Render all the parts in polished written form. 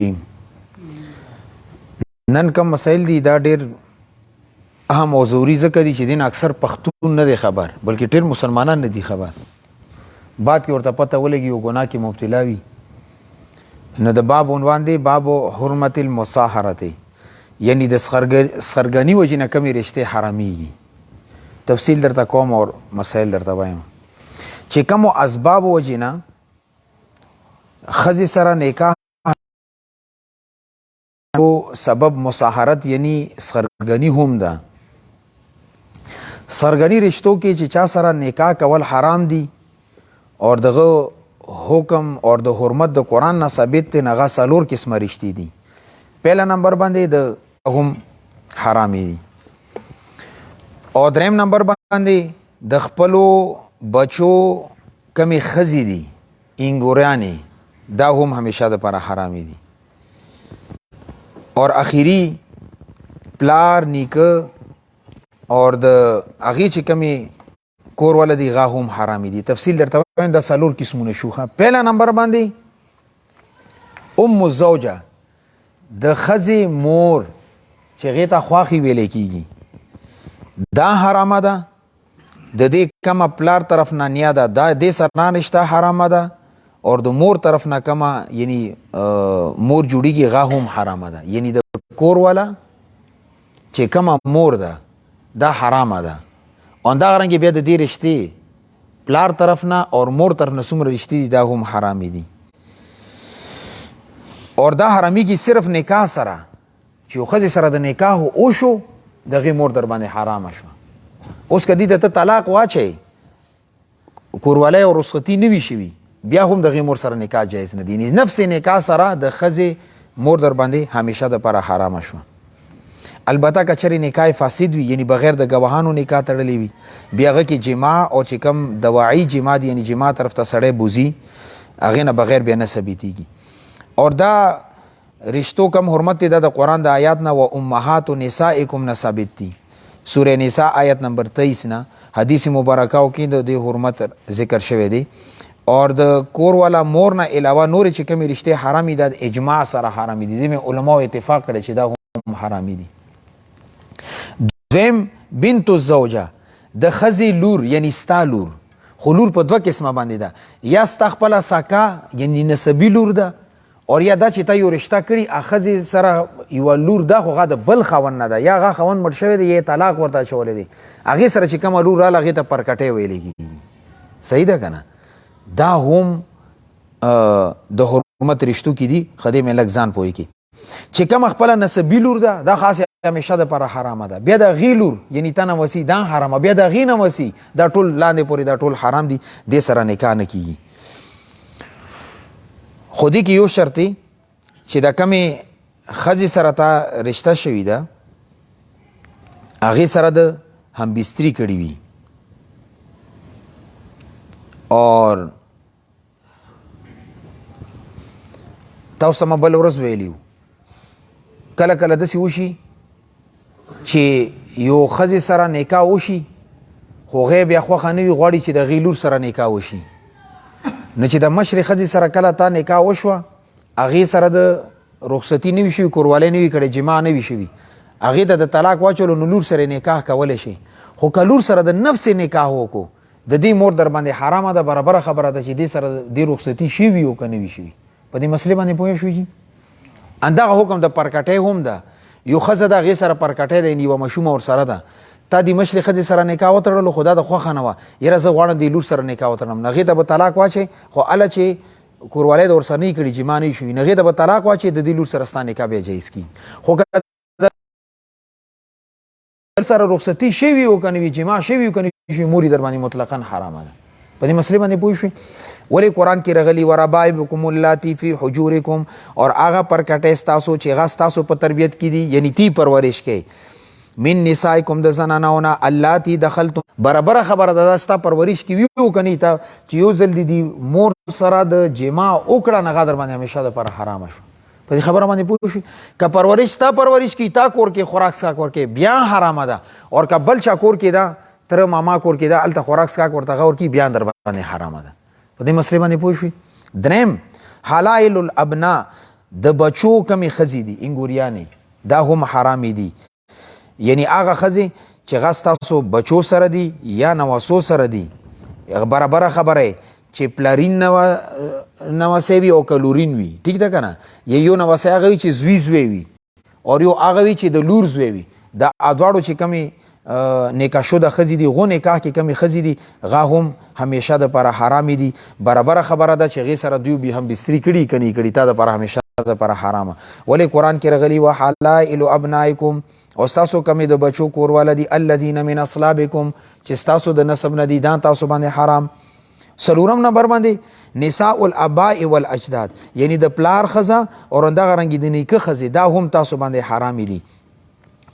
نن کوم مسایل دي دا ډېر اهم او ضروري ځکه دي چې دین اکثر پښتون نه دی خبر بلکې ډېر مسلمانان نه دي خبر بعد کې ورته پته ولګي او ګناه کې مبتلا وي. نو د باب عنوان دی باب حرمت المصاهرة، یعنی د سخرګنی وجې نه کمې رشتې حرامېږي. تفصیل درته کوم او مسایل درته وایم چې کومو اسباب وجې نه ښځې سره نکاح سبب مصاهرت یعنی سخرګنی هم ده. سرګنی رشتو کې چې چا سره نکاح کول حرام دي اور دغه حکم اور د حرمت د قرآن نه ثابت دی نغه څلور قسمه رشتې دي. پهلا نمبر باندې د هم حرامي دي او دریم نمبر باندې د خپلو بچو کمی ښځې دي انګوریانې دا هم همیشه د لپاره حرامي دي. اور اخیری پلار نیکه اور د هغې چې کمی کور والا دی غا هم حرامي دي. تفصیل درته وایم دا څلور قسمونه شوخه. پهلا نمبر باندې ام الزوجه د ښځې مور چې هغې ته خواښې ویلی کېږي دا حرامه ده. د دې کمه پلار طرف نه نیا ده دا دې سره نه رشته حرامه ده اور د مور طرف نه کمه یعنی مور جوړیږي غا هم حرامه ده. یعنی د کور والا چې کمه مور ده دا حرامه ده. او دا رنګ بیا د دې رشتې پلار طرف نه اور مور طرف نه څومره رشتې دي دا هم حرامي دي. اور دا حرامېږي صرف نکاح سره چې یو ښځې سره د نکاح وشو د هغې مور در باندې حرامه شوه. اوس که دې ته ته طلاق واچوې کوروالی او رخصتي نه وي شوي بیا هم د هغې مور سره نکاح جایز نه دي. نفس نکاح سره د ښځې مور در باندې همیشه دپاره حرامه شوه. البته که چېرې نکاح فاسد وي یعنی بغیر د ګواهانو نکاح تړلی وي بیا هغه کې جماع او چې کوم دواعي جماع دي یعنی جماع طرف ته سړی بوځي هغې نه بغیر بیا نه ثبتېږي. اور دا رشتو کم حرمت دی دا د قرآن د آیات نه و امهات نسائکم نه ثابت دي. سوره نساء آیت نمبر 23 نه حدیث مبارکاو کې د دې حرمت ذکر شوی دی. اور د کور والا مور نه علاوه نور چې کومې رشتې حرامي دا اجماع سره حرامي دي. دې مې علماو اتفاق کړی چې دا هم حرامي دي. دویم بنت الزوجه د ښځې لور یعنی ستا لور خو لور په دوه قسمه باندې ده یا ستا خپله ساکا یعنی نسبي لور ده اور یا دا چې تا یو رشته کړي ښځې سره یوه لور ده خو هغه د بل خاوند نه ده یا هغه خاوند مړ شوی دی یا طلاق ورته اچولی دی هغې سره چې کومه لور راله هغې ته پرکټۍ ویلی کېږي. صحیح ده که نه؟ دا هم د حرمت رشتو کې دي. خدای مې لږ ځان پوهې کې چې کومه خپله نسبي لور ده دا خاص همیشه دپاره حرامه ده. بیا د هغې لور یعنی ته نوسي دا حرامه بیا د هغې نوسي دا ټول لاندې پورې دا ټول حرام دي. دې سره نکاح نه کېږي. خو دې کې یو شرط دی چې د کمې ښځې سره تا رشته شوي ده هغې سره د همبستري کړي وي اور تاسو ته ما بل ورځ ویلي کله کله داسې وشي چې یو ښځې سره نکاح وشي خو هغې بیا خوښه نه وي غواړي چې د هغې لور سره نکاح وشي. نو چې د مشرې ښځې سره کله تا نکاح وشوه هغې سره د رخصتي نه وي شوي کوروالی نه وي کړی جماع نه وي شوي هغې ته د طلاق واچولو نو لور سره نکاح کولی شي. خو که لور سره د نفس نکاح وکړو د دې مور در باندې حرامه ده. برابره خبره ده چې دې سره دې رخصتي شوي او که نه وي شوي. په دې مسلې باندې پوه شوي. همدغه حکم د پرکټۍ هم ده. یو ښځه ده هغې سره پرکټۍ ده یوه مشومه ورسره ده تا د مشرې ښځې سره نکاح وتړلو خو دا د خوښه نه وه یاره زه غواړم د لور سره نکاح وتړم نو هغې ته به طلاق واچوې خو هله چې کوروالی د ورسره نه یې کړي جماع نه یې شوي نو هغې ته به طلاق واچوې د دې لور سره ستا نکاح بیا جایز کړي. خو که سره رخصتي شوي او که نه وي جماع شوي او که نه شوي مور یې در باندې مطلقا حرامه ده. په دې مسلې باندې پوه شوي. ولې قرآن کې راغلي وربائبکم اللاتی فی حجورکم اور هغه پرکټۍ ستاسو چې هغه ستاسو په تربیت کې دي یعنی تی پرورش کې من نسائکم د زنانو نه اللاتی دخلتم برابره خبره ده ستا پرورش کې وي او که نه ته چې یو ځل دي مور سره د جماع وکړه نه هغه در باندې همیشه دپاره حرامه شوه. په دې خبره باندې پوه شي. که پرورش ستا پرورش کې تا کور کې خوراک سکا کور کې بیا حرامه ده اور که بل چا کور کې ده تر ماما کور کې ده هلته خوراک سکا ورته هغه ورکړي بیا در باندې حرامه ده. په دې مسلې باندې پوه شئ. دریم حلائل الابنا د بچو کمی خزي دي انګوریانې دا هم حرامې دي. یعنی هغه خزي چې غس تاسو بچو سره دي یا نواسو سره دي، برابره خبره چې پلارین نواسه وي او کلورین وي، ټیک ده کنه. یو نواسه هغه وي چې زوی زوی وي او یو هغه وي چې د لور زوی وي. دا ادواړو چې کمی نکاح شده خزي دي، غو نکاح کې کمی خزي دي، غا هم همیشه د پر حرام دي. برابر خبره ده چې غي سره دوی به هم بستری کړي کني کړي تا د پر همیشه د پر حرامه. ولی قران کې رغلی و حلائل ابنائکم، او تاسو کمی د بچو کورواله دي الذين من اصلابکم چې تاسو د نسب نه دي دا تاسو باندې حرام. سلورم نمبر باندې نساء الاباء والاجداد، یعنی د پلار خزه او اندغه رنګ د نیکه خزه دا هم تاسو باندې حرام دي.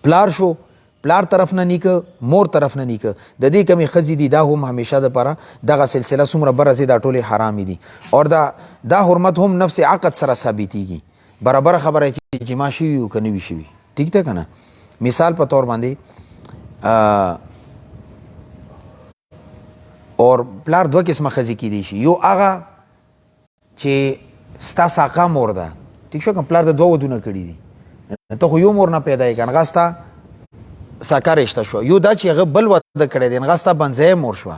پلار شو، پلار طرف نه نیکه، مور طرف نه نیکه، د دې کمی خزي دي دا هم همیشه د پاره دغه سلسله څومره برزي دا ټوله حرام دي. او دا حرمت هم نفس عقد سره ثابتيږي. برابر خبره چې جما شي او کني وي شي، ٹھیک ده کنه. مثال په تور باندې اور پلار دوه قسمه خزي کې دي شي. یو هغه چې ستا ساقه مور ده، ٹھیک شو، کوم پلار د دوه ودونه کړی دي، ته خو یو مور نه پیدا یې کنه غاستا ساقه رشته شو. یو دا چې هغه بل وده کړی دی غاستا بنځای مور شو.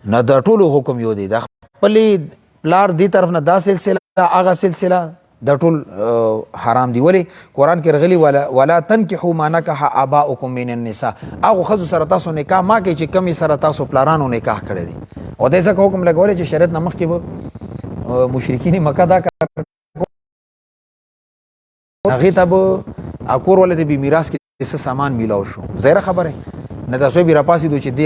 نه د ټولو حکم یو دی، د خپل پلار دی طرف نه دا سلسله هغه سلسله دا ټول حرام دی. ولی قران کې رغلی ولا تنكحوا ما نكح اباؤكم من النساء، هغه خزو سره تاسو نکاح ما کوي چې کمی سره تاسو پلارانو نکاح کړی دي. او د ځکه حکم لګولې چې شریعت نمخ کې به مشرکین مکه دا کار هغه ته به اکور ولته به میراث کې څه سامان میلاو شو. زهره خبره نه تاسو به را پاسې دوی چې د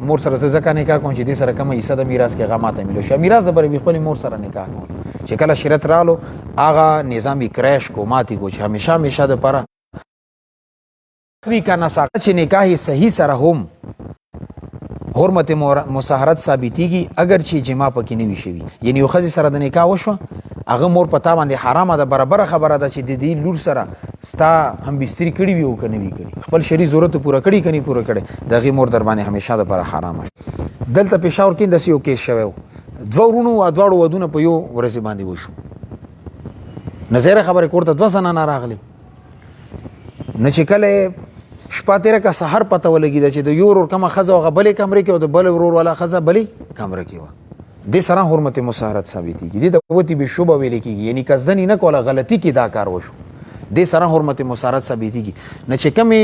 مور سره ځکه نکاح کوم چې د سره کومه حصہ د میراث کې غماته میلو شو. میراث د بر خپل مور سره نکاح کوم چې کله شریعت رالو هغه نظامی کریش کو ماتي کو چې همیشه د پره وی کنه ساقه چې نکاح صحیح سره هم حرمت مصاهرت ثابتيږي اگر چې جما پکې نه وي شوی. یعنی یو خزي سره د نکاح وشو هغه مور پتا باندې حرامه ده. برابر خبره ده چې د دې لور سره ستا هم بستری کړی وي او کنه وی کړی، خپل شری ضرورت پوره کړی کني پوره کړي، دغه مور در باندې همیشه د پر حرامه. دلته پېښور کې د سیو کیس شوی، دوه ورونو دواړو ودونه په یو ورځ باندې وشو. نظر خبره کوړه دوه سنه نه راغلی، نه چې کله شپه تیره که سحر پته ولګی چې د یو ورور کومه خزه او بلې کمرې کې او د بل ورور والا خزه بلې کمرې کې و، د سره حرمت مصاهرت ثابتېږي. د وتی به شوبه ویل کېږي، یعنی قصدن نه کوله غلطي کې دا کار وشو، د سره حرمت مصاهرت ثابتېږي. نه چې کمی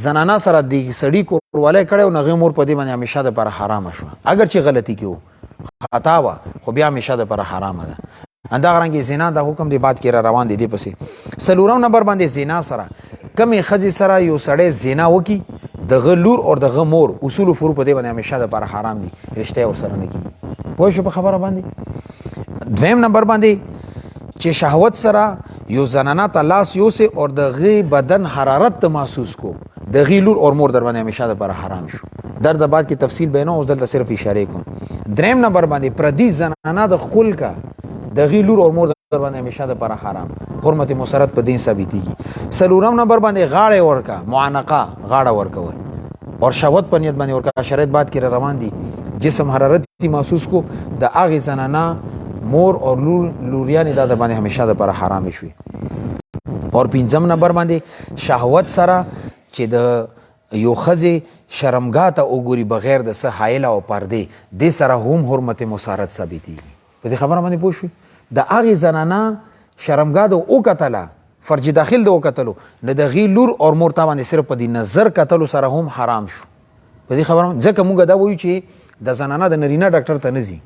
زنانا سره د سړی کورواله کړو نه غمور په دې باندې همیشه د پر حرام شو. اگر چې غلطي کیو خطا وا خو بیا همیشه د پر حرام ده. اندا غرانګي زنا د حکم دی بات کې را روان دي پسې. سلورم نمبر باندې زنا سره کمی خزي سره یو سړی زنا وکي د غلور او د غمور اصول فرو په دې باندې همیشه د پر حرام دي، رشته ور سره نه کی. پوه شو په خبره باندې. دویم نمبر باندې چې شهوت سره یو زنانه ته لاس یوسه او د غي بدن حرارت محسوس کو، د غي لور اور مور در باندې همیشه د پر حرام شو. در د بعد کې تفصیل بیانو، اوس دلته صرف اشاره کوم. دریم نمبر باندې پردي زنانه د خپل کا د غي لور اور مور در باندې همیشه د پر حرام، حرمت مصاهرت په دین ثابتېږي. سلورم نمبر باندې غاړه ورکا، معانقه غاړه ورکول اور شهوت په نیت باندې ورکا. شریعت بعد کې روان دي جسم حرارت محسوس کو د اغه زنانه مور اور لوریان دا در باندې همیشه د پر حرام شوي. اور پنځم نمبر باندې شهوت سره چې د یو خزي شرمګاه ته وګوري بغیر د څه حایل او پرده، د سره هم حرمت مصاهرت ثابتېږي. په دې خبره باندې پوه شئ. د اغه زنانه شرمګاه د او کتله فرج داخل د او کتلو نه د غي لور اور مور ته باندې صرف په دې نظر کتلو سره هم حرام شو. په دې خبره ځکه موږ دا وایو چې د زنانه د نرینه ډاکټر ته نزي،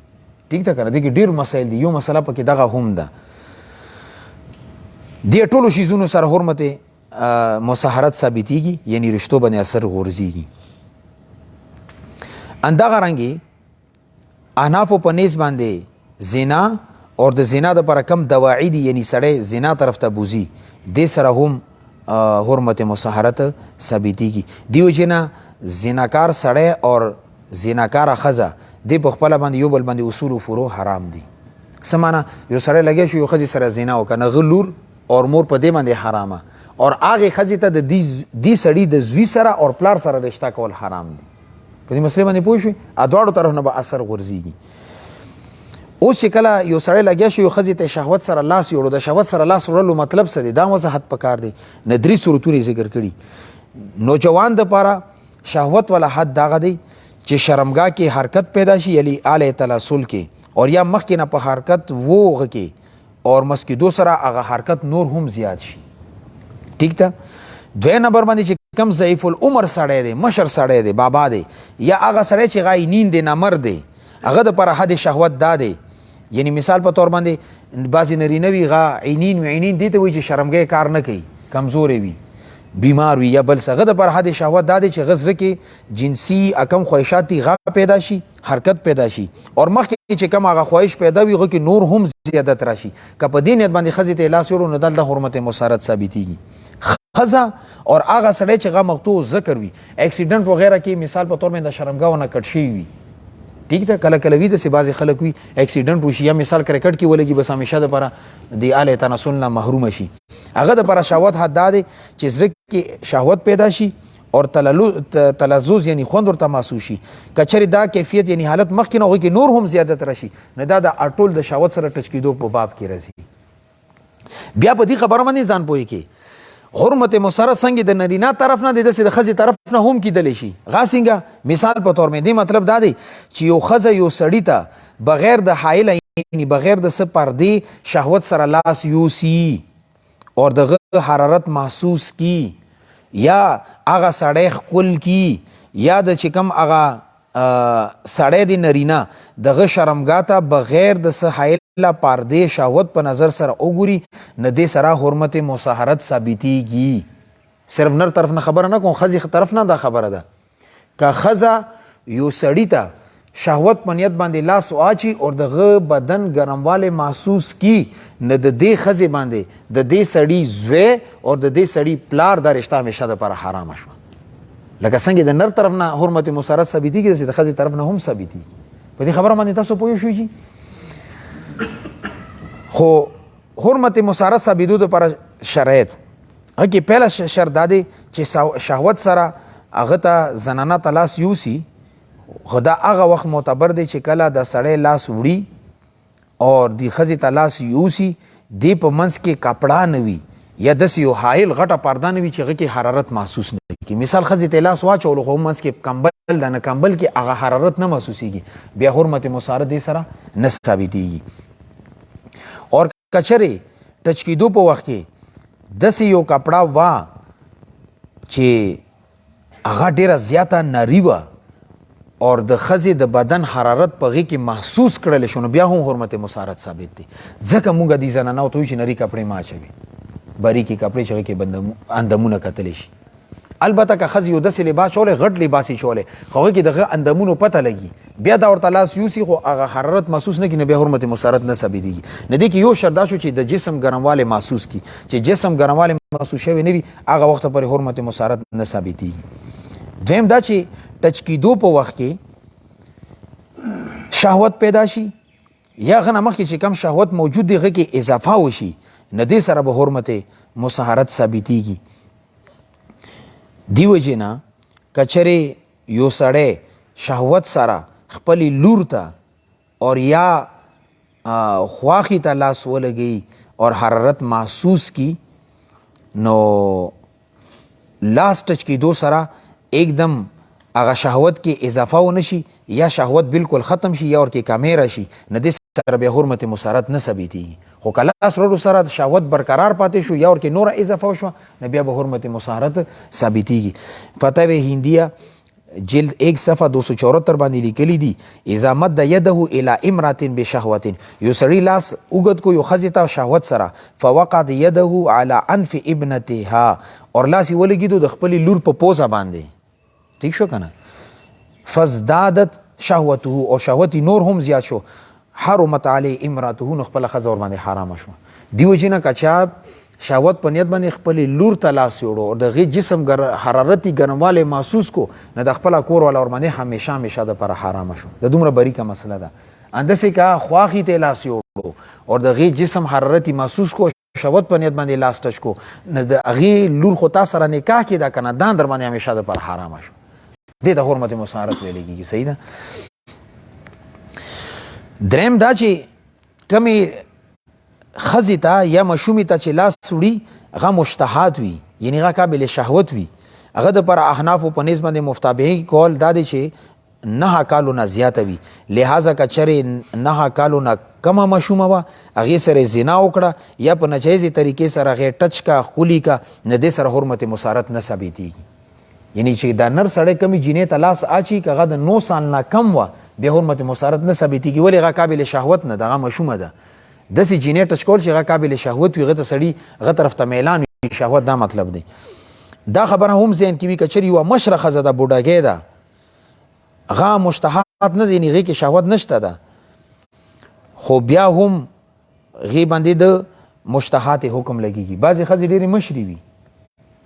ټیک ده کنه. دغه ډیر مسایل دي، یو مسله پکې دغه هم ده. د ټولو شیزونو سره حرمت مصاهرت ثابتېږي، یعنی رشتو باندې اثر غورځيږي. اندغه رنګي احناف په نس باندې زنا اور د زنا د پر کم دواعی دي، یعنی سړی زنا طرف ته بوزي، د سره هم حرمت مصاهرت ثابتېږي. دیو جنا زناکار سړی اور زناکار خزه د په خپل باندې یو بل باندې اصول او فروع حرام دي. سمانه یو سړی لګي شو یو خزي سره زنا وکنه غلور اور مور په دې باندې حرامه، اور هغه خزي ته د دې سړی د زوی سره اور پلار سره رشتہ کول حرام دي. په دې مسله باندې پوه شئ. ا دواړو طرف نه به اثر غورځيږي. اوس چې کله یو سړی لګیا شي یو ښځې ته شهوت سره لاس یوړو د شهوت سره لاس وړلو مطلب څه دی دا وضاحت پکار دی نه 3 صورتونه ذکر کړي نوجوان دپاره شهوت والا حد دغه دی چې شرمګاه کې حرکت پیدا شي یعنی اعلی تلاسل کې اور یا مخکې نه په حرکت وغه کې اور مسکیدو سره هغه حرکت نور هم زیات شي ٹھیک ده دوی نمبر باندې چې کم ضعیف العمر سړی دی مشر سړی دی بابا دی یا هغه سړی چې غاینین دی نامر دی هغه د پر حد شهوت دا دی یعنی مثال په تور باندې بعضې نرینه وي غا عینین وعینین دې ته وایي چې شرمګۍ کار نه کوي کمزورې وي بیمار وي یا بل څه هغه د پر حد شهوت دا دی چې هغه زړه کې جنسي کم خواهشات دي غا پیدا شي حرکت پیدا شي اور مخکې چې کم هغه خواهش پیدا وي هغه کې نور هم زیادت راشي که په دې نیت باندې ښځې ته لاس وړو نو دلته حرمت مسارت ثابتېږي ښځه اور هغه سړی چې هغه مقطوع ذکر وي اکسیډنټ وغیره کې مثال په طور باندې د شرمګاه نه کټ شوي وي ٹھیک ده کله کله وي داسې بعضې خلک وي اکسیډنټ وشي یا مثال کرکټ کې ولګي بس همیشه دپاره د اعلی تناسل نه محرومه شي هغه دپاره شهوت حد دا دی چې زړه کې شهوت پیدا شي اور تلذذ یعنی خوند ورته محسوس شي که چېرې دا کیفیت یعنی حالت مخکې نه هغوی کې نور هم زیادت راشي نه دا د اټول د شهوت سره ټچ کېدو په باب کې راځي بیا په دې خبره باندې ځان پوهې کې حرمت مسارت څنګه د نارینه طرف نه دی داسې د ښځې طرف نه هم کیدلی شي غا څنګه مثال په طور باندې مطلب دا دی چې یو ښځه یو سړي ته بغیر د حایل یعنی بغیر د څه پردې شهوت سره لاس یوسي اور دغه حرارت محسوس کی یا هغه سړی ښکل کی یا د چې کوم هغه سړی دی نرینه دغه شرمګاه ته بغیر د څه حایل پردې شهوت په نظر سره وګوري نه دې سره حرمت مساهرت ثابتېږي صرف نر طرف نه خبره نه کوم ښځې طرف نه دا خبره ده که ښځه یو سړي ته شهوت په نیت باندې لاس واچي اور دغه بدن ګرموالی محسوس کی نه د دې ښځې باندې د دې سړي زوی اور د دې سړي پلار دا رشته همیشه دپاره حرامه شوه لکه څنګه د نر طرف نه حرمت مسارت ثابتېږي داسې د ښځې طرف نه هم ثابتېږي په دې خبره باندې تاسو پوه شوئ خو حرمت مسارت ثابتېدو دپاره شرایط هغه کې پهله شرط دا دی چې شهوت سره هغه ته زنانه ته لاس یوسي خو دا هغه وخت معتبر دی چې کله د سړی لاس وړي اور د ښځې ته لاس یوسي دې په منځ کې کپړه نه وي یا داسې یو حایل غټه پرده نه وي چې هغه کې حرارت محسوس نه کړي مثال ښځې ته لاس واچولو خو منځ کې کمبل ده نه کمبل کې هغه حرارت نه محسوسېږي بیا حرمت مسارت دې سره نه ثابتېږي اور کچرې ټچ کېدو په وخت کې داسې یو کپړه وا چې هغه ډېره زیاته نري وه اور د ښځې د بدن حرارت په هغې کې محسوس کړلی شو نو بیا هم حرمت مسارت ثابت دی ځکه موږ دې زنانو ته وایو چې نري کپړې مه اچوي باریکې کپړې چې هغې کې اندامونه کتلی شي البته که ښځې یو داسې لباس چولی غټ لباس یې چولی خو هغې کې دغه اندامونو پته لګي بیا دا ورته لاس یوسي خو هغه حرارت محسوس نه کړي نو بیا حرمت مسارت نه ثابتېږي نه دې کې یو شرط دا شو چې د جسم ګرموالی محسوس کړي چې جسم ګرموالی محسوس شوی نه وي هغه وخت پورې حرمت مسارت نه ثابتېږي دویم دا چې ټچ کېدو په وخت کې شهوت پیدا شي یا هغه نه مخکې چې کم شهوت موجود دی هغه کې اضافه وشي نه دې سره به حرمت مساهرت ثابتېږي دی وجې نه که چېرې یو سړی شهوت سره خپلې لور ته اور یا خواښې ته لاس ولګوي اور حرارت محسوس کی نو لاس ټچ کېدو سره एकदम هغه شهوت کې اضافه ونه شي یا شهوت بالکل ختم شي یا ورکې کمې راشي نه دې سره بیا حرمت مسارت نه ثابتېږي خو که لاس وړلو سره شهوت برقرار پاتې شو یا ورکې نوره اضافه وشوه نه بیا به حرمت مسارت ثابتېږي فتاوی هندیه جلد 1 صفحه 274 باندې لیکلی دي اذا مد یده الى امرأة بشهوة یو سړي لاس اوږد کو یو ښځې ته شهوت سره فوقعت یده على انف ابنتها اور لاس یې ولګېدو د خپلې لور په پوزه باندې ٹھیک شو کنه فزدادت شهوته او شهوت نور هم زیات شو حرمت علی امراته نو خپل ښځه ور باندې حرامه شو دیو جنا کچا شهوت په نیت باندې خپل لور ته لاس یوړو او د جسم حرارتي ګرموالی محسوس کو نه د خپل کور ولا ور باندې همیشه د پر حرامه شو د دومره باریکه مسله ده اندسې کا خواخي ته لاس یوړو او د جسم حرارتي محسوس کو شهوت په نیت باندې لاس ټچ کو نه د هغې لور خو تا سره نکاح کې ده که نه دا در باندې همیشه د پر حرامه شو دې ته حرمت مسارت ویل کېږي صحیح ده دریم دا چې کمې ښځې ته یا مشومې ته چې لاس وړي هغه مشتهات وي، یعنې هغه قابل شهوت وي. هغه دپاره احنافو په نسبت مفتابعین کول دا دی چې 9 کالو نه زیاته وي. لہذا که چرې 9 کالو نه کمه مشومه وه هغې سره زنا وکړه یا په ناجایزې طریقې سره هغې ټچ کا ښکلي کا نه دې سره حرمت مسارت نه ثابتېږي. یعنی چې دا نر سړی کمې جینۍ ته لاس اچي که هغه د 9 سال نه کم وه بیا حرمت مسارت نه ثابتېږي. ولې هغه قابل شهوت نه ده، هغه مشومه ده. داسې جینۍ ټچ کول چې هغه قابل شهوت وي، هغه ته سړي هغه طرف ته میلان وي، شهوت دا مطلب دی. دا خبره هم ذهن کې وي که چېرې یوه مشره ښځه ده، بوډاګۍ ده، هغه مشتهات نه دی، هغې کې شهوت نشته ده، خو بیا هم هغې باندې د مشتهات حکم لګېږي. بعضې ښځې ډېرې مشرې وي،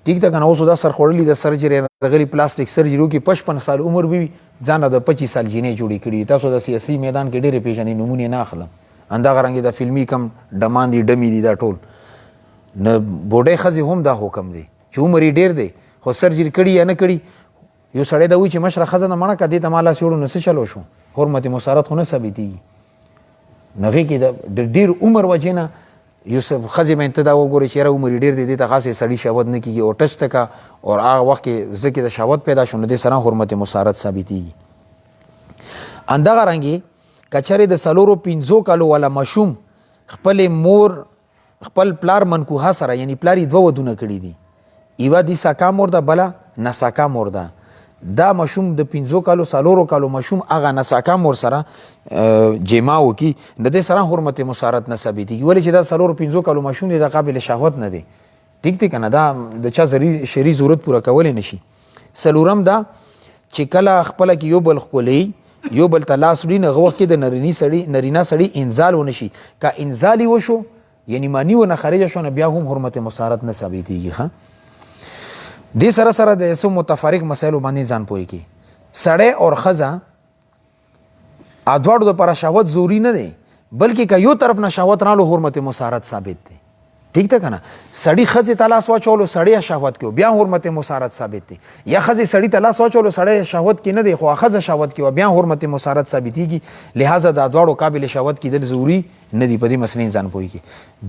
ټیک ده که نه، اوس دا سر خوړلي د سرجري راغلي پلاستیک سرجري وکړي 55 سال عمر به وي، ځانه د 25 سال جینۍ جوړې کړي. تاسو د سیاسي میدان کې ډېرې پېژنئ، نومونه نه اخلم. همدغه رنګې د فلمي کم ډمان دي ډمې دي دا ټول. نه بوډۍ ښځې هم دا حکم دی چې عمر یې ډېر دی خو سرجري کړي یا نه کړي. یو سړی دا وایي چې مشره ښځه نه مړه که دې ته ما لاس وړو نو څه چلو شو، حرمت مسارت خو نه ثابتېږي. نو هغې کې د ډېر عمر وجې نه یو ښځې باندې ته دا وګورې چې یاره عمر یې ډېر دی، دې ته خاصې سړي شهوت نه کېږي او ټچ ته که او هغه وخت کې زړه کې د شهوت پیدا شو نو دې سره حرمت مسارت ثابتېږي. همدغه رنګې که چېرې د 4-5 کالو والا ماشوم خپلې مور خپل پلار منکوحه سره، یعنی پلار یې 2 ودونه کړي دي، یوه دي ساکا مور ده بله نساکا مور ده، دا ماشوم د 5 کالو 4 کالو ماشوم هغه نساکا مور سره جما وکي د دې سره حرمت مسارت نه ثابتېږي. ولې چې دا 4-5 کالو ماشوم دی دا قابل شهوت نه دی، ټیک دی که نه، دا د چا شرعي ضرورت پوره کولی نشي. 4م دا چې کله خپله کې یو بل ښکلوي یو بل ته لاس وړي نو هغه وخت کې د نرینه سړي انزال ونه شي. که انزال یې وشو یعنی معنی ونه خارجه شو نو بیا هم حرمت مسارت نه ثابتېږي. ښه دې سره سره د څو متفرق مسایلو باندې ځان پوهې کې سړی او ښځه دواړو دپاره شهوت ضروري نه دی، بلکې که یو طرف نه شهوت رالو حرمت مسارت ثابت دی. ٹھیک ده که نه، سړي ښځې ته لاس واچولو سړی شهوت کې بیا حرمت مسارت ثابت دی، یا ښځې سړي ته لاس واچولو سړی شهوت کې نه دی خو ښځه شهوت کې بیا حرمت مسارت ثابتېږي. لہذا دا دواړو قابل شهوت کېدل ضروري نه دي. په دې مسلې ځان پوهېږي.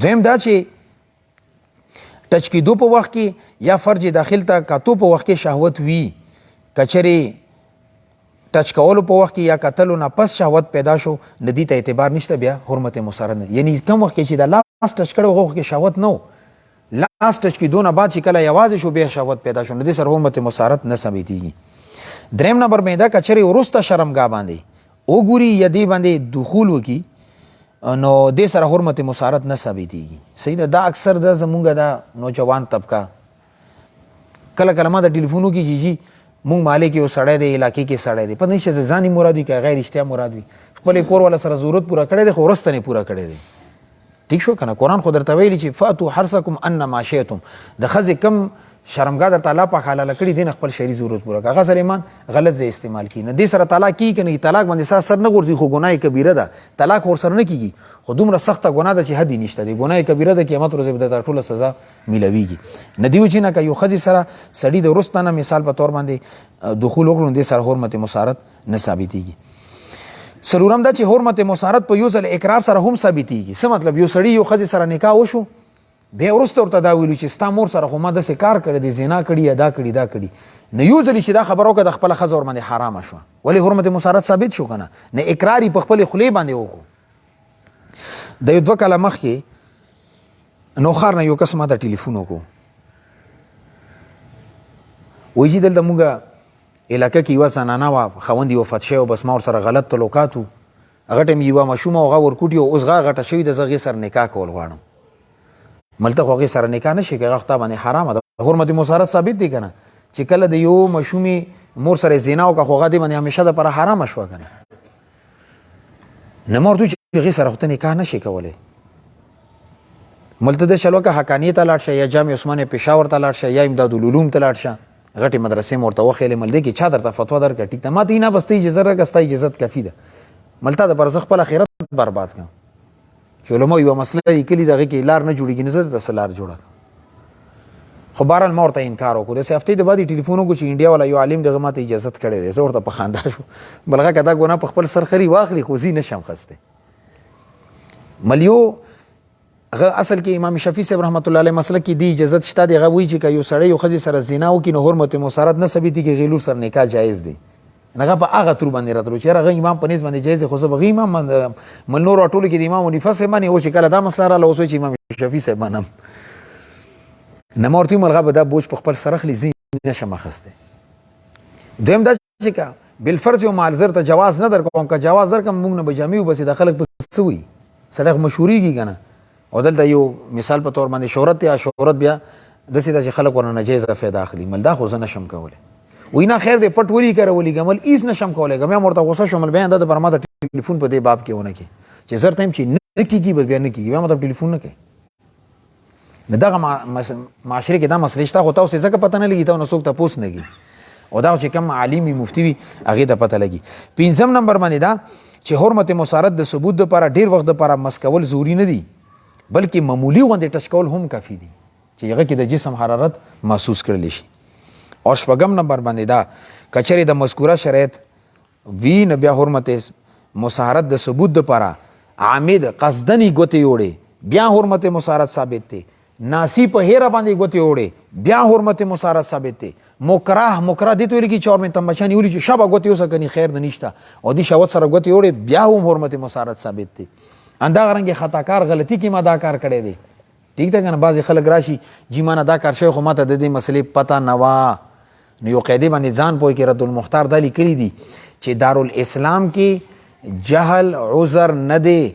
دویم دا چې ټچ کېدو په وخت کې یا فرج داخل ته کاتو په وخت کې شهوت وي، که چېرې ټچ کولو په وخت کې یا کتلو نه پس شهوت پیدا شو د دې ته اعتبار نشته، بیا حرمت مسارت نه. یعنی کم وخت کې چې د لاس ټچ کړو هغه وخت کې شهوت نه و، لاس ټچ کېدو نه بعد چې کله یوازې شو بیا شهوت پیدا شو نو دې سره حرمت مسارت نه ثابتېږي. دریم نمبر باندې دا که چېرې وروسته شرمګاه باندې وګوري یا دې باندې دخول وکړي نو دې سره حرمت مسارت نه ثابتېږي. صحیح ده. دا اکثر د زمونږ دا نوجوان طبقه کله کله ما د ټلیفون وکړي چې جي مونږ مالک یو سړی دی علاقې کې سړی دی، پته نشته ځان یې مراد وي که غیر رښتیا مراد وي، خپل کور والا سره ضرورت پوره کړی دی خو وروسته نه پوره کړی دی. ٹھیک شو که نه، قرآن خو درته ویلي چې فاتو حرثکم انما شئتم، د ښځې کم شرمګاه درته الله پاک حلاله کړي دی نه خپل شرعي ضرورت پوره کړه. هغه سره ایمان غلط ځای استعمال کړي نه دې سره طلاق کېږي که نه طلاق باندې ستا سر نه غورځي خو ګناه کبیره ده، طلاق ورسره نه کېږي خو دومره سخته ګناه ده چې حد یې نشته دی، ګناه کبیره ده، قیامت ورځ به درته ټوله سزا میلاویږي. نه دې وجې نه که یو ښځې سره سړي د وروسته نه مثال په طور باندې دخول وکړو نو دې سره حرمت مسارت نه ثابتېږي. څلورم دا چې حرمت مسارت په یو ځل اقرار سره هم ثابتېږي. څه مطلب؟ یو سړي یو ښځې سره نکاح وشو بیا وروسته ورته دا ویلو چې ستا مور سره خو ما داسې کار کړی دی، زنا کړي یا دا کړي دا کړي، نه یو ځلې چې دا خبره وکړه د خپله ښځه ورباندې حرامه شوه. ولې حرمت مسارت ثابت شو که نه، نه اقرار یې په خپلې خولې باندې وکړو. د یو 2 کاله مخکې نوخار نه یو کس ما ته ټلیفون وکړو، وایي چې دلته موږ علاقه کې یوه زنانه وه، خاوند یې وفات شوی و، بس ما ورسره غلط تعلقات و، هغه ټایم یوه ماشومه و هغه ورکوټي و، اوس هغه غټه شوې ده، زه هغې سره نکاح کول غواړم. ملته خو هغې سره نکاح نه شي که هغه خو تا باندې حرامه ده. حرمت مسارت ثابت دی که نه، چې کله د یو ماشومې مور سره زنا وکړه خو هغه دې باندې همیشه دپاره حرامه شوه که نه. نه ما ورته چې هغې سره خو ته نکاح نه شي کولی. ملته د چل وکړه حقانیې ته لاړ شه یا جامع عثمانیه پېښور ته لاړ شه یا امدادالعلوم ته لاړ شه، غټې مدرسې مې ورته وښیلې، مل دی کې چا درته فتوا درکړه ټیک ده، ما ته یې نه بس ته اجازه راکړه، ستا اجازت کافي ده. ملته دپاره زه خپل آخرت برباد کړم چې علماو یوه مسله لیکلي د هغې کې لار نه جوړېږي، نه زه درته څه لار جوړه کړم. خو بهرحال ما ورته انکار وکړو. داسې هفتې د بعد یې ټلیفون وکړو چې انډیا والا یو عالم دغه ما ته اجازت کړی دی. زه ورته په خندا شوم، بلغه که دا ګناه په خپل سر خري واخلي خو زه یې نشم خستی. ملیو هغه اصل کې امام شافعي صاحب رحمت الله علیه مسلک کې دی اجازه شته دی، هغه وایي چې یو سړی یو ښځې سره زنا وکړي نو حرمت مسارت نه ثابتېږي، غیلور سره نکاح جایز دی. هغه په هغه تر باندې راتلو چې هغه امام په نسبت باندې جایز دی، خو زه به امام مل نور ټولو کې د امام حنیفه صاحب باندې و چې کله دا مسله راغله اوس چې امام شافعي صاحب باندې نه مورتي ملغه به دا بوج په خپل سره خلی زین نشم اخسته. دویم دا چې کا بالفرض او معذر ته جواز نه درکوم، که جواز درکم موږ نه بجامیو بس د خلک په سوي سړی مشهوريږي کنه. او دلته یو مثال په تور باندې شهرت یا شهرت بیا د سیده چې خلک ورنه ناجیزه فایده اخلي، مل دا خو زه نشم کوله. وینا خیر دې پټ وری کړه ولي ګمل ایس نشم کوله ګم مرته غوسه شومل بیان د پر ماته ټلیفون په دې باب کې ونه کې چې زر تایم چې نه کیږي بس بیان نه کیږي بیا مطلب ټلیفون نه کوي. نه دغه معاشره کې دا مسلې شته، خو تاسو ځکه پته نه لګی ته نو څوک تاسو نه لګي او دا چې کوم عالمي مفتي وي هغه ته پته لګي. پنځم نمبر باندې دا چې حرمت مسارت د ثبوت لپاره ډیر وخت لپاره مسکول ضروری نه دي، بلکې معمولی غونډه ټچکول هم کافي دي چې هغه کې د جسم حرارت محسوس کړل شي. او شپږم نمبر باندې دا کچری د مذکوره شرایط وی نه بیا حرمت مسارت د ثبوت لپاره عامد قصدنی ګوتې وړي بیا حرمت مسارت ثابت دي، ناسی په هیره باندې ګوتې وړي بیا حرمت مسارت ثابت دي، مکره دي ته ویل کی چور من تمبچانی ویل چې شبا ګوتې وسکني خیر نه نشته او دی شاوت سره ګوتې وړي بیا هم حرمت مسارت ثابت دي. اندا غرنګ خطا کار غلطی کې ما دا کار کړی دی ٹھیک ده کنه. بعضی خلک راشي جی ما نه دا کار شوی خو ماته د دې مسلې پتا نه وا نو یو قاعده باندې ځان پوي کې رد المختار دلی کړی دي چې دارالاسلام کې جهل عذر نه دی،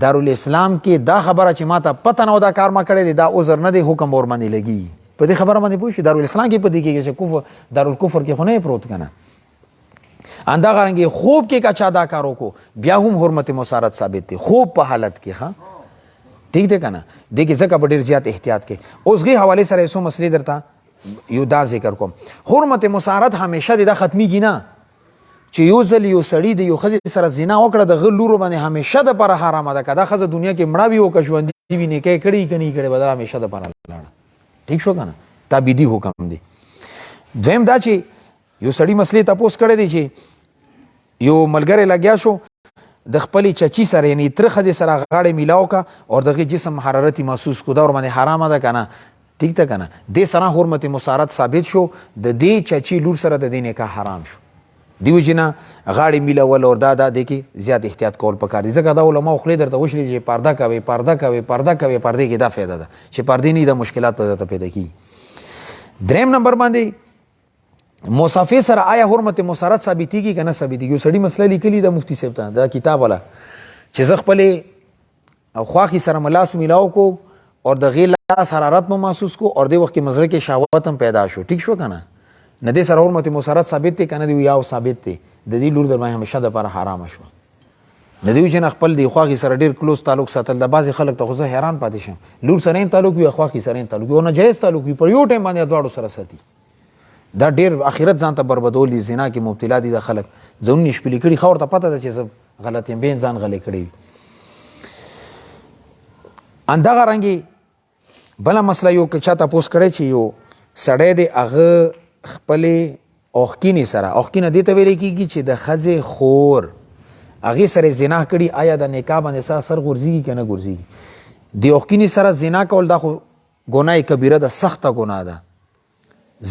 دارالاسلام کې دا خبره چې ماته پته نه و دا کار ما کړی دی دا عذر نه دی، حکم ور باندې لګي. په دې خبره باندې پوه شو دارالاسلام کې په دې کې چې کفر دارالکفر کې خو نه پروت کنه. اندا غرنګي خوب کې کا چا دا کارو کو بیا هم حرمت مسارت ثابت دي، خوب په حالت کې ها ٹھیک ده کنه. دې کې ځکه ډېر زیات احتیاط کې. اوس غي حواله سره یو مسلې درته یو دا ذکر کوم. حرمت مسارت همیشه د ختميږي نه چې یو ځل یو سړی د یو ښځې سره زنا وکړه د غلورو باندې همیشه د پر حرامه ده. کدا ښځه دنیا کې مړه وي او که ژوندۍ وي نکاح کړي کني کړي بدل همیشه د پر لاړه ټیک شو کنه. تابعیدی حکم دی. دویم دا چې یو سړی مسلې تاسو کړی دی چې یو ملګری لګیا شو د خپل چچی سره یعنی تر خځې سره غاړه میلاو کا او دغه جسم حرارتي محسوس کو دا ور باندې حرامه ده کنه ٹھیک ده کنه. د سره حرمت مسارت ثابت شو د دې چچی لور سره د دې نکاح حرام شو. دیو جنا غاړي میلاول اور دا د کې زیات احتیاط کول پکار دي. ځکه دا علماء خو درته وشلي چې پرده کوي پرده کوي پرده کوي پرده کې دا فایده ده چې پردې نه د مشکلات پیدا کی. دریم نمبر باندې مسافر سره آیا حرمت مسارت ثابتېږي کنه ثابتېږي. یو سړی مسله لیکلی د مفتی صاحب ته دا کتاب ولا چې زه خپل خواخي سره ملاس میلاو کو اور د غیل لاس حرارت مو محسوس کو اور د وخت کې مزره کې شهوت هم پیدا شو ٹھیک شو کنه. نه دې سره حرمت مسارت ثابت دی کنه دی یاو ثابت دی د دې لور در باندې همیشه د پر حرام شو. نه دی چې خپل دی خواخي سره ډیر کلوز تعلق ساتل د بعضی خلک ته خو زه حیران پاتې شم. لور سره تعلق وي خواخي سره تعلق وي او نه جایز تعلق وي پر یو ټیم باندې دواړو سره ساتي. دا ډیر اخرت ځان ته بربادول دي زنا کې مبتلا دي د خلک ځون نشپلی کړي خور ته پته ده چې غلط یم بین ځان غلې کړي. اندغه رنګي بل مسله یو که چاته پوس کړي چې یو سړی دی هغه خپل اوخکینی سره اوخکینه دې ته ویل کېږي چې د خځې خور هغه سره زنا کړي آیا د نکاح باندې سر غورځيږي کنه غورځيږي. د اوخکینی سره زنا کول دا خو ګناه کبیره ده سخته ګناه ده.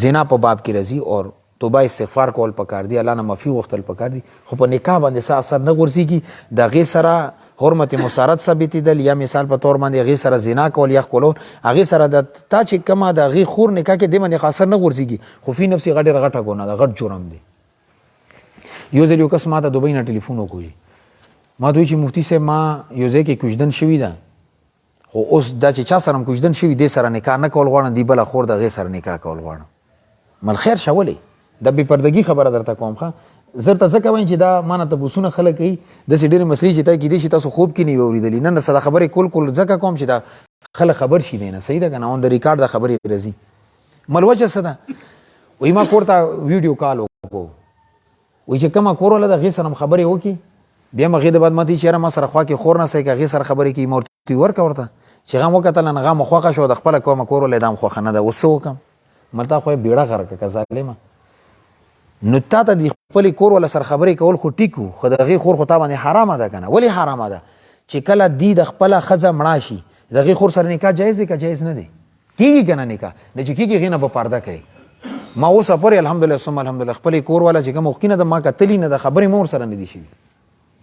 زنا په باب کې راځي او توبه استغفار کول پکار دي الله نه معافي وختل پکار دي خو په نکاح باندې اثر نه غورځيږي. د غي سره حرمت مسارت ثابت دي یا مثال په تور باندې غي سره زنا کول یا کولو هغه سره د تا چې کما د غي خور نکاح کې د باندې اثر نه غورځيږي خو په نفسي غټه غټه ګونه ده غټ جرم دي. یو ځل یو کس ماته دوبۍ نه ټلیفون وکړي ما دوی چې مفتی صاحب ما یو ځای کې کوژدن شوی ده خو اوس دا چې چا سره کوژدن شوی د سره نکاح نه کول غواړم دی بل خور د غي سره نکاح کول غواړم مل خیر شولې د بی پردګي خبره درته کوم ښه زرته ځکه وایم چې دا مانه ته بوسونه خلک کوي د سې ډېرې مسلې چې تا کې دي چې تاسو خوب کې نه اوریدلی نن د صدا خبرې کول ځکه کوم چې دا خلک خبر شي نه صحیح ده کنه اون د ریکارډ د خبرې راځي ملوچه صدا وای ما کوړه ویډیو کال وکړو وای چې کما کورول د غي سره خبرې وکي بیا مغه د بعد ماتي چیرې ما سره خوا کې خور نه سې کې غي سره خبرې کوي مورتي ورکا ورته چې غم وکتل نه غم خوخه شو د خپل کوم کورول دام خوخه نه ده وسو کم ملته خو بیړه غره که ظالمه نو تا ته د خپل کور ولا سره خبرې کول خو ټیکو خو د غي خور خو تا باندې حرامه ده کنه ولی حرامه ده چې کله دی د خپل خزه مړه شي دغه خور سره نکاح جایز دی که جایز نه دی؟ کیږي کنه نکاح نه چې کیږي غینه په پرده کوي. ما اوس پر الحمدلله ثم الحمدلله خپل کور والا چې کوم وختینه د ما کتلی نه د خبرې مور سره نه دي شي.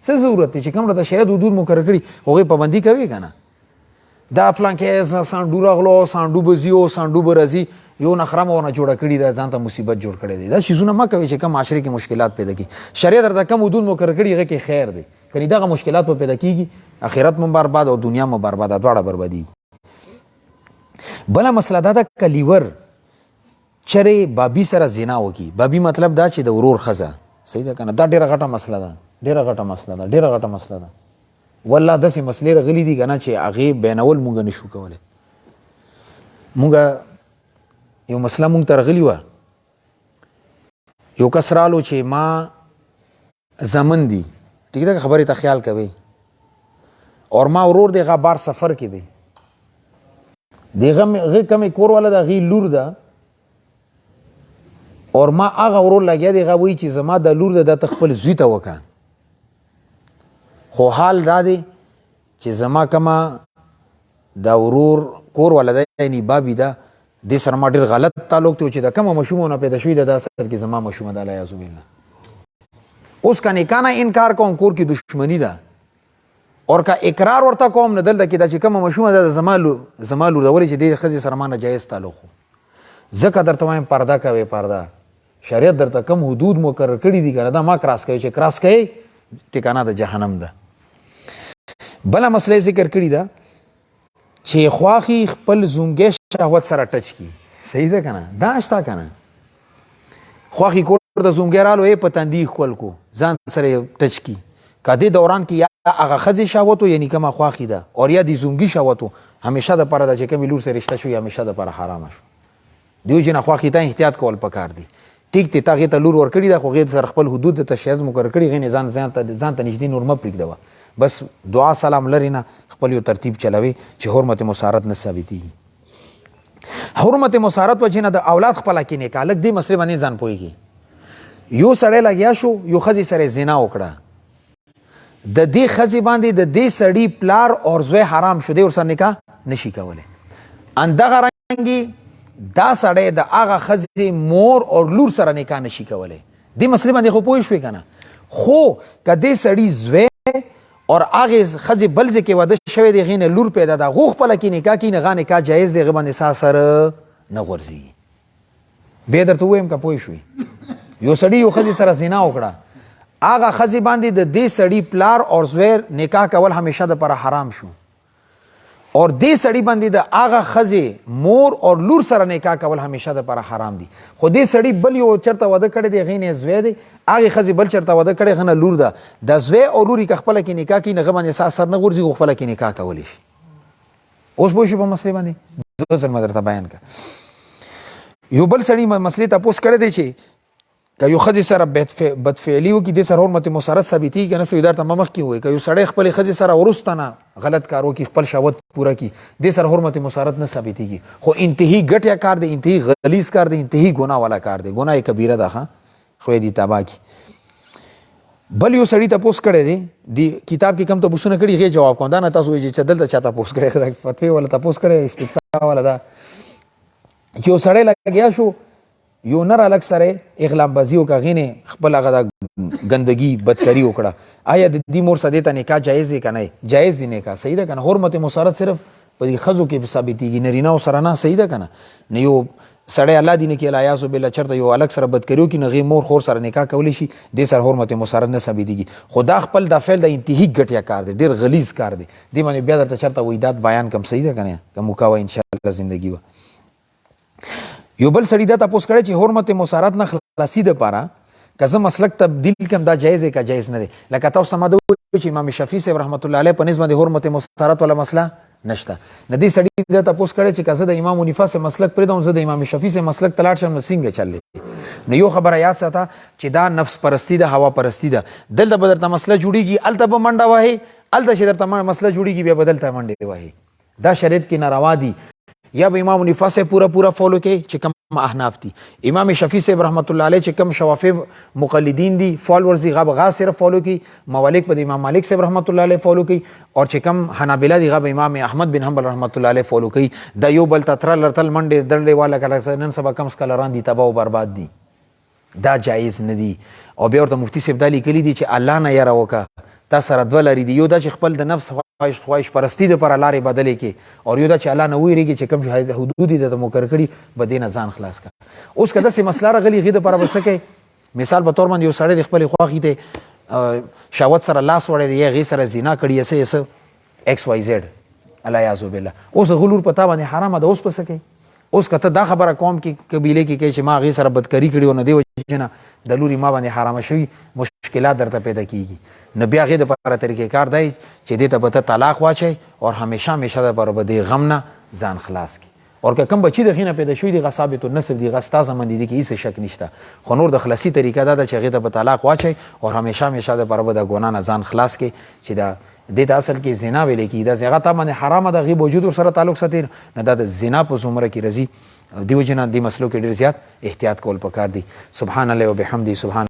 څه ضرورت دی چې کوم د شریعت حدود مقرر کړي هغه پابندي کوي کنه. دا فلان کې سانډو راغلو سانډو بزیو سانډو برازي یو نخرم ونه جوړه کړي دا ځان ته مصیبت جوړ کړي دي. دا شیزونه ما کوي چې کوم معاشره کې مشکلات پیدا کی. شریعت درته کوم حدود مقرر کړي هغه کې خیر دی. کني دا مشکلات په پیدا کیږي اخرت مم برباد او دنیا مم برباد دواړه بربادي. بل مسله دا د کلیور چره بابي سره زنا وکي. بابي مطلب دا چې د ورور خزه صحیح ده کنه. دا ډیره غټه مسله ده ډیره غټه مسله ده والله داسې مسلې راغلي دي کنه چې هغه بینول مونږ نشو کولای. مونږ یو مسله مونږ ته راغلی و یو کس رالو چې ما زمن دي ٹھیک ده خبرې ته خیال کوي اور ما ورور دی غبار سفر کې دی دیغه کمې کور والا د غي لور ده اور ما هغه ورور لګیا دی غوي چې زما د لور د تخپل زوی ته وکا خو حال دا دی چې زما کما دا ورور کور والا دی یعنی بابي دا د سره ما ډیر غلط تعلق ته چې دا کوم مشومونه پیدا شوی د اثر کې زما مشومه د الله یعذ بالله. اوس کا نکانه انکار کوم کور کې دشمنی ده اور کا اقرار ورته کوم نه دلته کې دا چې کوم مشومه د زما لور د ولې چې د خزي سره ما ناجایز تعلق زکه درته وایم پرده کوي پرده شریعت درته کم حدود مقرر کړی دي کنه دا ما کراس کوي چې کراس کوي ټکانه د جهنم ده. بل مسله ذکر کړی ده چې خواخي خپل زومګه شهوت سره ټچ کی صحیح ده کنه. دا اشتا کنه خواخي کور د زومګه رالو یې پتندې خپل کو ځان سره ټچ کی کدی دوران کې یا هغه خزي شهوت یعنی کما خواخي ده اور یا د زومګي شهوت همیشه د پاره د چې کوم لور سره رشتہ شو یا همیشه د پاره حرام شو. دیو جن خواخي ته احتیاط کول پکار دي. ټیک ته تاغه ته لور ور کړی دا خو غیر سره خپل حدود ته شریعت مقرر کړی غي ځان ته نږدې نور م پرېږدوا بس دعا سلام لري نه خپل یو ترتیب چلوي چې حرمت مسارت نه ثابتي. حرمت مسارت وجنه د اولاد خپل کې نه کالک دی مسله باندې ځان پويږي. یو سړی لګیا شو یو خزي سره زنا وکړه د دې خزي باندې د دې سړی پلار اور زوی حرام شو دی ور سره نکاح نشي کوله. اندغه رنګي دا سړی د هغه خزي مور اور لور سره نکاح نشي کوله. دې مسله باندې خو پوه شوې کنه. خو کدی سړی زوی اور هغه خزي بل ځکه واده شوی دی غینه لور پیدا ده غوخ په لکه نکاح کې نه غانه کا جایز دی غبن اساس سره نه ورزي. به درته وایم کا پوه شوې یو سړی یو خزي سره زنا وکړه هغه خزي باندې د دې سړی پلار اور زوی نکاح کول همیشه د پر حرام شو اور دې سړی باندې د هغه خزي مور اور لور سره نکاح کول همیشه د پر حرام دي. خو دې سړی بل یو چرته واده کړي دی غینه زوی دی هغه خزي بل چرته واده کړي غنه لور ده د زوی او لوري خپل کې نکاح کې نه غبن اساس سر نه ورزي خپل کې نکاح کول شي. اوس به شي په مسله باندې دوه ځل مدرته بیان کا. یو بل سړی مسله تاسو کړی دی چې که یو خزي سره بدفعلی وکي د سره حرمت مسارت ثابتي کنه سو اداره تمام کی وي که یو سړی خپل خزي سره ورستنه غلط کارو کی خپل شهوت پورا کی د سره حرمت مسارت نه ثابتي کی خو انتهي غټیا کار دی انتهي غلیظ کار دی انتهي ګناه والا کار دی ګناه کبیره ده خو دې تابع کی. بل یو سړی تاسو کړی دی د کتاب کې کم تاسو نه کړی غي جواب کوم دا نه تاسو چې دلته چاته تاسو کړی فتوی ولا تاسو کړی استفتاء ولا دا یو سړی لګیا شو یو نر الک سره اغلام بازیو کا غینه خپل هغه گندگی بدکاری وکړه آیا د دې مور سره ته نکاح جایز دی کنه جایز دی نکاح صحیح ده کنه. حرمت مسارت صرف په خزو کې ثابتيږي نرینا سره نه صحیح ده کنه. نه یو سړی الله دین کې الیاذ بالله چرته یو الک سره بدکریو کې نه غي مور خور سره نکاح کولی شي د سره حرمت مسارت نه ثابتيږي. خدا خپل د فعل د انتهي غټیا کار دی ډیر غلیظ کار دی دی باندې بیا درته چرته وېدات بیان کم صحیح ده کنه کوم کا ان شاء الله زندگی و. یو بل سړی دا تاسو کړی چې حرمت مسارت نه خلاصي ده پاره کزه مسلک تبدیل کم دا جایز دی کا جایز نه دی. لکه تاسو سماده چې امام شافعي صاحب رحمت الله علیه په نسبت حرمت مسارت ولا مسله نشته. ندی سړی دا تاسو کړی چې کزه د امام حنیفه سے مسلک پرې دوم زه د امام شافعي سے مسلک تلاړ شم څنګه چلې. نو یو خبره یاد ساته چې دا نفس پرستی ده هوا پرستی ده دلته بدرته مسله جوړیږي الته به منډه وای الته چې درته مسله جوړیږي بیا بدلته منډه وای. دا شریعت کې ناروا دي یا به امام حنیفه سے پورا فالو کوي چې کوم احناف دي. امام شفیع صاحب رحمت الله علیه چې کوم شوافی مقلدین دي فالوورز دي غا صرف فالو کوي. موالک به امام مالک صاحب رحمت الله علیه فالو کوي او چې کوم حنابلہ دي غا به امام احمد بن حنبل رحمت الله علیه فالو کوي. دا یو بل تترل منډه دړلې والا کله نن سبا کم سکلران دي تباہ او برباد دي. دا جایز نه دي. او بیا ورته مفتی صاحب دالی کلی دي چې الله نه یره وکا تا سره دوه لري دي. یو دا چې خپل د نفس خواهش پرستی د پر لارې بدلې کې او یو دا چې الله نه ویریږي چې کوم حدود دي ته مقرر کړي به دې نه ځان خلاص کړه. اوس که داسې مسله راغلي هغې دپاره به څه کوي؟ مثال په طور باندې یو سړی د خپلې خوښې ته شهوت سره لاس وړی دی یا هغې سره زنا کړي څه ایکس وائی زیډ العیاذ بالله. اوس غلور په تا باندې حرامه ده. اوس په څه کوي؟ اوس که ته دا خبره قوم کې قبیلې کې کوي چې ما هغې سره بدکري کړې وه نو دې وجې نه د لوري ما باندې حرامه شوي مشکلات درته پیدا کېږي. نو بیا هغې دپاره طریقې کار دی چې دې ته به ته طلاق واچوي او همیشه دپاره به دې غم نه ځان خلاص کړي. او که کوم بچي د هغې نه پیدا شوي دي هغه ثابت النسب دي هغه ستا زمن دي کې هېڅ شک نشته. خو نور د خلاصي طریقه دا ده چې هغې ته به طلاق واچوي او همیشه دپاره به د ګناه نه ځان خلاص کړي چې دا دې ته اصل کې زنا ویلی کېږي. دا هغه تا باندې حرامه ده هغې باوجود ورسره تعلق ساتي نه دا د زنا په زمره کې راځي. دې وجې نه دې مسلو کې ډېر زیات احتیاط کول پکار دي. سبحان الله وبحمده سبحان